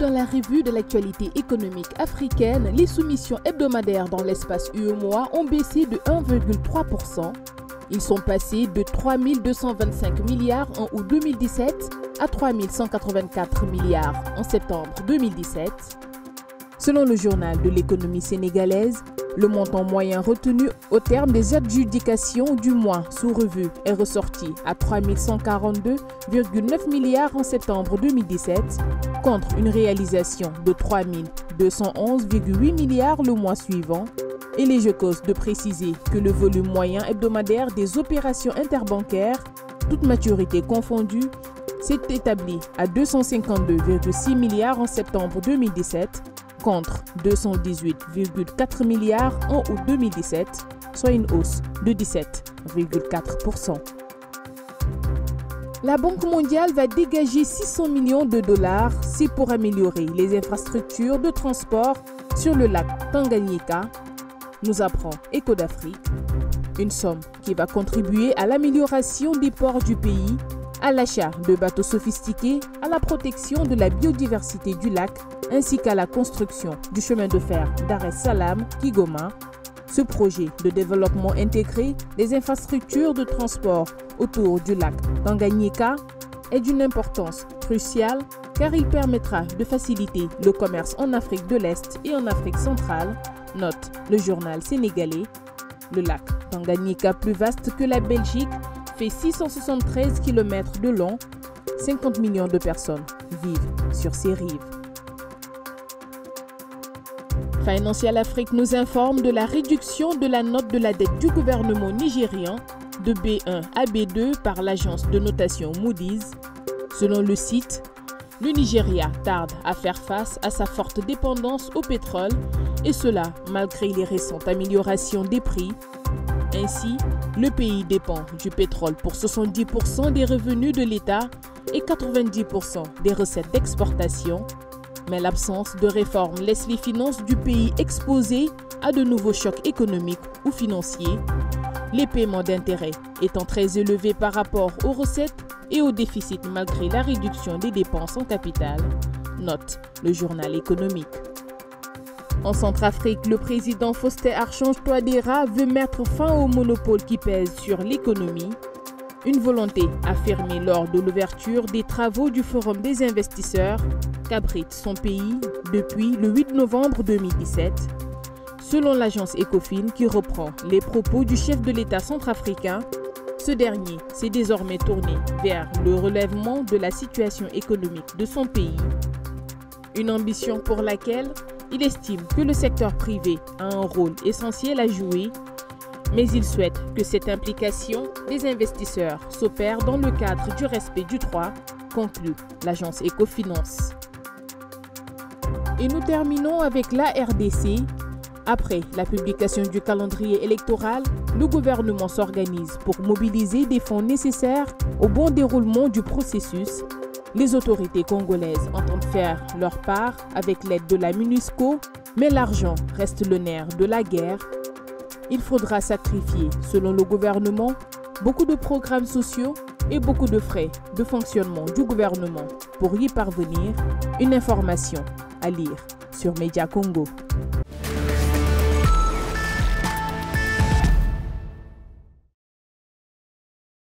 Dans la revue de l'actualité économique africaine, les soumissions hebdomadaires dans l'espace UEMOA ont baissé de 1,3%. Ils sont passés de 3 225 milliards en août 2017 à 3 184 milliards en septembre 2017. Selon le journal de l'économie sénégalaise, le montant moyen retenu au terme des adjudications du mois sous revue est ressorti à 3 142,9 milliards en septembre 2017 contre une réalisation de 3 211,8 milliards le mois suivant. Et les cause de préciser que le volume moyen hebdomadaire des opérations interbancaires, toutes maturités confondues, s'est établi à 252,6 milliards en septembre 2017 contre 218,4 milliards en août 2017, soit une hausse de 17,4%. La Banque mondiale va dégager 600 millions de dollars, c'est pour améliorer les infrastructures de transport sur le lac Tanganyika, nous apprend Écho d'Afrique, une somme qui va contribuer à l'amélioration des ports du pays, à l'achat de bateaux sophistiqués, à la protection de la biodiversité du lac, ainsi qu'à la construction du chemin de fer Dar es Salaam-Kigoma. Ce projet de développement intégré des infrastructures de transport autour du lac Tanganyika est d'une importance cruciale car il permettra de faciliter le commerce en Afrique de l'Est et en Afrique centrale, note le journal sénégalais. Le lac Tanganyika, plus vaste que la Belgique, fait 673 km de long. 50 millions de personnes vivent sur ses rives. Financial Afrique nous informe de la réduction de la note de la dette du gouvernement nigérian de B1 à B2 par l'agence de notation Moody's. Selon le site, le Nigeria tarde à faire face à sa forte dépendance au pétrole, et cela malgré les récentes améliorations des prix. Ainsi, le pays dépend du pétrole pour 70% des revenus de l'État et 90% des recettes d'exportation. Mais l'absence de réforme laisse les finances du pays exposées à de nouveaux chocs économiques ou financiers, les paiements d'intérêts étant très élevés par rapport aux recettes et au déficit malgré la réduction des dépenses en capital, note le journal économique. En Centrafrique, le président Faustin-Archange Touadéra veut mettre fin au monopole qui pèse sur l'économie. Une volonté affirmée lors de l'ouverture des travaux du Forum des investisseurs qu'abrite son pays depuis le 8 novembre 2017. Selon l'agence Ecofin qui reprend les propos du chef de l'État centrafricain, ce dernier s'est désormais tourné vers le relèvement de la situation économique de son pays. Une ambition pour laquelle il estime que le secteur privé a un rôle essentiel à jouer, mais il souhaite que cette implication des investisseurs s'opère dans le cadre du respect du droit, conclut l'agence Ecofinance. Et nous terminons avec la RDC. Après la publication du calendrier électoral, le gouvernement s'organise pour mobiliser des fonds nécessaires au bon déroulement du processus. Les autorités congolaises entendent faire leur part avec l'aide de la MONUSCO, mais l'argent reste le nerf de la guerre. Il faudra sacrifier, selon le gouvernement, beaucoup de programmes sociaux et beaucoup de frais de fonctionnement du gouvernement pour y parvenir. Une information à lire sur Média Congo.